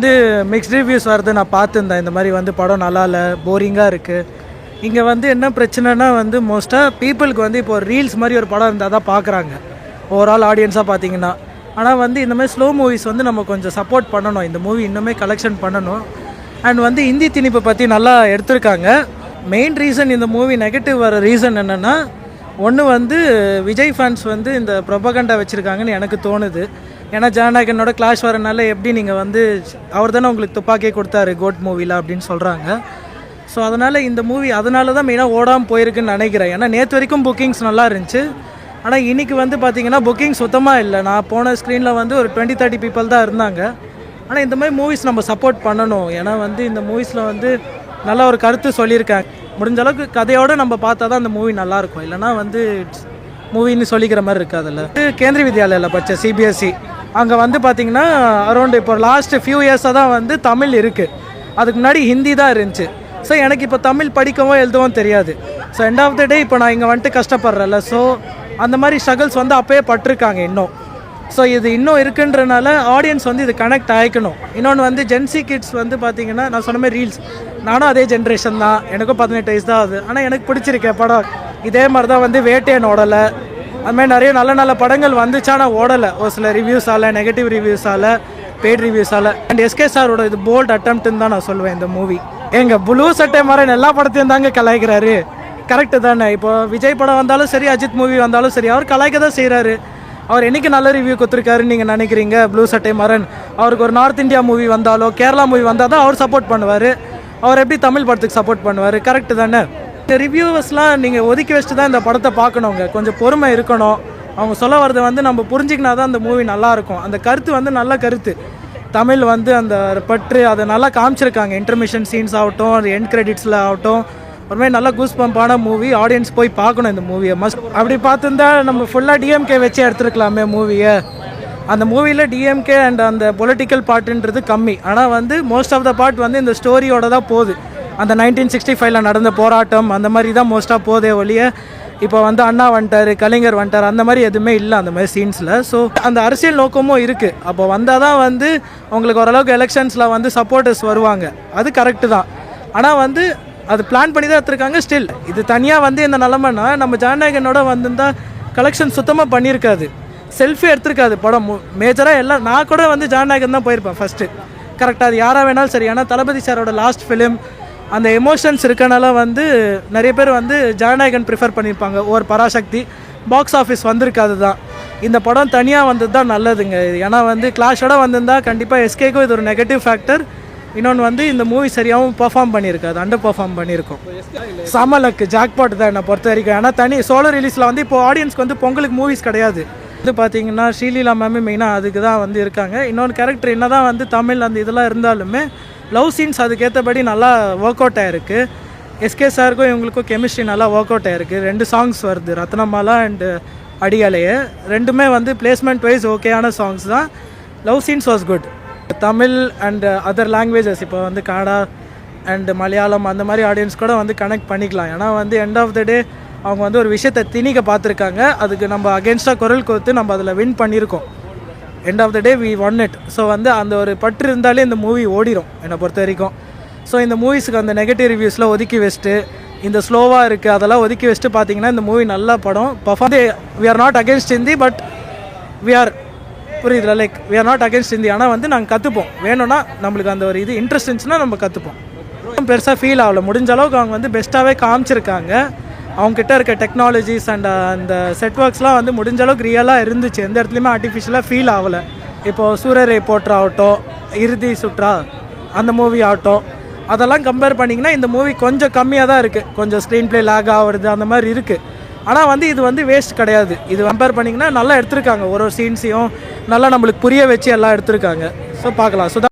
வந்து mixed reviews வருது. நான் பார்த்துருந்தேன் இந்த மாதிரி வந்து படம் நல்லா இல்லை, போரிங்காக இருக்குது. இங்கே வந்து என்ன பிரச்சனைனா வந்து மோஸ்ட்டாக பீப்புளுக்கு வந்து இப்போ ரீல்ஸ் மாதிரி ஒரு படம் இருந்தால் தான் பார்க்குறாங்க ஓவரால் ஆடியன்ஸாக பார்த்தீங்கன்னா. ஆனால் வந்து இந்த மாதிரி ஸ்லோ மூவிஸ் வந்து நம்ம கொஞ்சம் சப்போர்ட் பண்ணணும். இந்த மூவி இன்னுமே கலெக்ஷன் பண்ணணும். அண்ட் வந்து இந்தி திணிப்பு பற்றி நல்லா எடுத்திருக்காங்க. மெயின் ரீசன் இந்த மூவி நெகட்டிவ் வர ரீசன் என்னென்னா, ஒன்று வந்து விஜய் ஃபேன்ஸ் வந்து இந்த ப்ரொபகண்டா வச்சுருக்காங்கன்னு எனக்கு தோணுது. ஏன்னா ஜனநாயகனோட கிளாஷ் வரனால எப்படி நீங்கள் வந்து அவர் தானே உங்களுக்கு துப்பாக்கியே கொடுத்தாரு கோட் மூவியில் அப்படின்னு சொல்கிறாங்க. ஸோ அதனால் இந்த மூவி அதனால தான் மெயினாக ஓடாமல் போயிருக்குன்னு நினைக்கிறேன். ஏன்னா நேற்று வரைக்கும் புக்கிங்ஸ் நல்லா இருந்துச்சு. ஆனால் இன்றைக்கி வந்து பார்த்திங்கன்னா புக்கிங் சுத்தமாக இல்லை. நான் போன ஸ்க்ரீனில் வந்து ஒரு 20-30 பீப்புள் தான் இருந்தாங்க. ஆனால் இந்த மாதிரி மூவிஸ் நம்ம சப்போர்ட் பண்ணணும். ஏன்னா வந்து இந்த மூவிஸில் வந்து நல்ல ஒரு கருத்து சொல்லியிருக்காங்க. முடிஞ்ச அளவுக்கு கதையோடு நம்ம பார்த்தா தான் அந்த மூவி நல்லாயிருக்கும். இல்லைனா வந்து மூவின்னு சொல்லிக்கிற மாதிரி இருக்காதுல்ல. கேந்திரிய வித்யாலயில் படித்த சிபிஎஸ்சி அங்கே வந்து பார்த்திங்கன்னா அரௌண்ட் இப்போ லாஸ்ட் ஃபியூ இயர்ஸாக தான் வந்து தமிழ் இருக்குது. அதுக்கு முன்னாடி ஹிந்தி தான் இருந்துச்சு. ஸோ எனக்கு இப்போ தமிழ் படிக்கவும் எழுதவும் தெரியாது. ஸோ எண்ட் ஆஃப் த டே இப்போ நான் இங்கே வந்துட்டு கஷ்டப்படுறேன்ல. ஸோ அந்த மாதிரி ஸ்ட்ரகிள்ஸ் வந்து அப்போயே பட்டிருக்காங்க இன்னும். ஸோ இது இன்னும் இருக்குன்றனால ஆடியன்ஸ் வந்து இது கனெக்ட் ஆகிக்கணும். இன்னொன்று வந்து ஜென்சி கிட்ஸ் வந்து பார்த்திங்கன்னா நான் சொன்ன மாதிரி ரீல்ஸ், நானும் அதே ஜென்ரேஷன் தான், எனக்கும் 18 வயசு தான் ஆகுது. ஆனால் எனக்கு பிடிச்சிருக்கேன் படம். இதே மாதிரி தான் வந்து வேட்டையன் ஓடலை, அதுமாதிரி நிறைய நல்ல நல்ல படங்கள் வந்துச்சா நான் ஓடலை. ஒரு சில ரிவ்யூஸால், நெகட்டிவ் ரிவ்யூஸால், பெய்ட் ரிவ்யூஸால். அண்ட் எஸ்கே சாரோட இது போல்ட் அட்டம்ப்ட்னு தான் நான் சொல்லுவேன். இந்த மூவி எங்கள் ப்ளூ சட்டை மரன் எல்லா படத்தையும் தாங்க கலாய்க்கிறாரு. கரெக்டு தானே. இப்போ விஜய் படம் வந்தாலும் சரி, அஜித் மூவி வந்தாலும் சரி, அவர் கலாய்க்க தான் செய்கிறாரு. அவர் என்றைக்கு நல்ல ரிவ்யூ கொடுத்துருக்காருன்னு நீங்கள் நினைக்கிறீங்க? ப்ளூ சட்டை மரன் அவருக்கு ஒரு நார்த் இந்தியா மூவி வந்தாலோ கேரளா மூவி வந்தால் தான் அவர் சப்போர்ட் பண்ணுவார். அவர் எப்படி தமிழ் படத்துக்கு சப்போர்ட் பண்ணுவார்? கரெக்டு தானே. இந்த ரிவ்யூவர்ஸ்லாம் நீங்கள் ஒதுக்கி வச்சுட்டு தான் இந்த படத்தை பார்க்கணுங்க. கொஞ்சம் பொறுமை இருக்கணும். அவங்க சொல்ல வரதை வந்து நம்ம புரிஞ்சிக்கினா தான் அந்த மூவி நல்லாயிருக்கும். அந்த கருத்து வந்து நல்ல கருத்து. தமிழ் வந்து அந்த பற்று அதை நல்லா காமிச்சிருக்காங்க. இன்டர்மிஷன் சீன்ஸ் ஆகட்டும், அது எண்ட் கிரெடிட்ஸில் ஆகட்டும், ஒரு மாதிரி நல்லா கூஸ் பம்பான மூவி. ஆடியன்ஸ் போய் பார்க்கணும் இந்த மூவியை மஸ்ட். அப்படி பார்த்துருந்தா நம்ம ஃபுல்லாக டிஎம்கே வச்சு எடுத்துருக்கலாமே மூவியை. அந்த மூவியில் டிஎம்கே அண்ட் அந்த பொலிட்டிக்கல் பார்ட்டுன்றது கம்மி. ஆனால் வந்து மோஸ்ட் ஆஃப் த பார்ட் வந்து இந்த ஸ்டோரியோட தான் போகுது. அந்த 1965 நடந்த போராட்டம் அந்த மாதிரி தான் மோஸ்ட்டாக போதே ஒழிய இப்போ வந்து அண்ணா வந்துட்டார், கலைஞர் வந்துட்டார், அந்த மாதிரி எதுவுமே இல்லை அந்த மாதிரி சீன்ஸில். ஸோ அந்த அரசியல் நோக்கமும் இருக்குது. அப்போ வந்தால் தான் வந்து உங்களுக்கு ஓரளவுக்கு எலெக்ஷன்ஸில் வந்து சப்போர்ட்டர்ஸ் வருவாங்க. அது கரெக்டு தான். ஆனால் வந்து அது பிளான் பண்ணி தான் எடுத்துருக்காங்க. ஸ்டில் இது தனியாக வந்து இந்த நிலமைன்னா நம்ம ஜனநாயகனோட வந்திருந்தால் கலெக்ஷன் சுத்தமாக பண்ணியிருக்காது. செல்ஃபி எடுத்திருக்காது படம் மேஜராக. எல்லாம் நான் கூட வந்து ஜனநாயகன் தான் போயிருப்பேன் ஃபஸ்ட்டு. கரெக்டாக அது யாராக வேணாலும் சரி. ஆனால் தளபதி சாரோட லாஸ்ட் ஃபிலிம் அந்த எமோஷன்ஸ் இருக்கனால வந்து நிறைய பேர் வந்து ஜனநாயகன் ப்ரிஃபர் பண்ணியிருப்பாங்க. ஒரு பராசக்தி பாக்ஸ் ஆஃபீஸ் வந்திருக்காது தான். இந்த படம் தனியாக வந்தது தான் நல்லதுங்க. ஏன்னா வந்து கிளாஷோட வந்திருந்தால் கண்டிப்பாக எஸ்கேக்கும் இது ஒரு நெகட்டிவ் ஃபேக்டர். இன்னொன்று வந்து இந்த மூவி சரியாகவும் பெர்ஃபார்ம் பண்ணியிருக்காது, அண்டர் பெர்ஃபார்ம் பண்ணியிருக்கோம். சமலக்கு ஜாக்பாட் தான் என்னை பொறுத்த வரைக்கும். ஆனால் தனி சோலோ ரிலீஸில் வந்து இப்போ ஆடியன்ஸ்க்கு வந்து பொங்கலுக்கு மூவிஸ் கிடையாது. இது பார்த்தீங்கன்னா ஸ்ரீலீலா மேமே மெயினாக அதுக்கு தான் வந்து இருக்காங்க. இன்னொன்று கேரக்டர் என்ன தான் வந்து தமிழ் அந்த இதெல்லாம் இருந்தாலுமே லவ் சீன்ஸ் அதுக்கேற்றபடி நல்லா ஒர்க் அவுட் ஆகிருக்கு. எஸ்கே சாருக்கும் இவங்களுக்கும் கெமிஸ்ட்ரி நல்லா ஒர்க் அவுட் ஆகிருக்கு. 2 சாங்ஸ் வருது, ரத்னமாலா அண்டு அடியாலையே. ரெண்டுமே வந்து பிளேஸ்மெண்ட் வைஸ் ஓகேயான சாங்ஸ் தான். Love scenes was good. Tamil and other languages இப்போ வந்து கன்னடா அண்ட் மலையாளம் அந்த மாதிரி ஆடியன்ஸ் கூட வந்து கனெக்ட் பண்ணிக்கலாம். ஏன்னா வந்து எண்ட் ஆஃப் த டே அவங்க வந்து ஒரு விஷயத்தை திணிக்க பார்த்துருக்காங்க. அதுக்கு நம்ம அகேன்ஸ்டாக குரல் கொடுத்து நம்ம அதில் வின் பண்ணியிருக்கோம். End of the day we won it. So வந்து அந்த ஒரு பற்று இருந்தாலே இந்த மூவி ஓடிடும் என்னை பொறுத்த வரைக்கும். ஸோ இந்த மூவிஸுக்கு அந்த நெகட்டிவ் ரிவ்யூஸ்லாம் ஒதுக்கி வச்சுட்டு, இந்த ஸ்லோவாக இருக்குது அதெல்லாம் ஒதுக்கி வச்சுட்டு பார்த்தீங்கன்னா இந்த மூவி நல்ல படம். Perform we are not against Hindi, but we are புரியுதுல, like we are not against Hindi. ஆனால் வந்து நாங்கள் கற்றுப்போம். வேணும்னா நம்மளுக்கு அந்த ஒரு இது இன்ட்ரெஸ்ட் இருந்துச்சுன்னா நம்ம கற்றுப்போம். பெருசாக ஃபீல் ஆகலை. முடிஞ்ச அளவுக்கு அவங்க வந்து பெஸ்ட்டாகவே காமிச்சிருக்காங்க. அவங்ககிட்ட இருக்க டெக்னாலஜிஸ் அண்ட் அந்த செட் ஒர்க்ஸ்லாம் வந்து முடிஞ்ச அளவுக்கு ரியலாக இருந்துச்சு. எந்த இடத்துலையுமே ஆர்டிஃபிஷியலாக ஃபீல் ஆகலை. இப்போது சூரரை போற்றா ஆகட்டும், இறுதி சுற்றா அந்த மூவி ஆகட்டும், அதெல்லாம் கம்பேர் பண்ணிங்கன்னா இந்த மூவி கொஞ்சம் கம்மியாக தான் இருக்குது. கொஞ்சம் ஸ்க்ரீன் ப்ளே லேக் ஆகுறது அந்த மாதிரி இருக்குது. ஆனால் வந்து இது வந்து வேஸ்ட் கிடையாது. இது கம்பேர் பண்ணிங்கன்னா நல்லா எடுத்திருக்காங்க. ஒரு சீன்ஸையும் நல்லா நம்மளுக்கு புரிய வச்சு எல்லாம் எடுத்திருக்காங்க. ஸோ பார்க்கலாம்.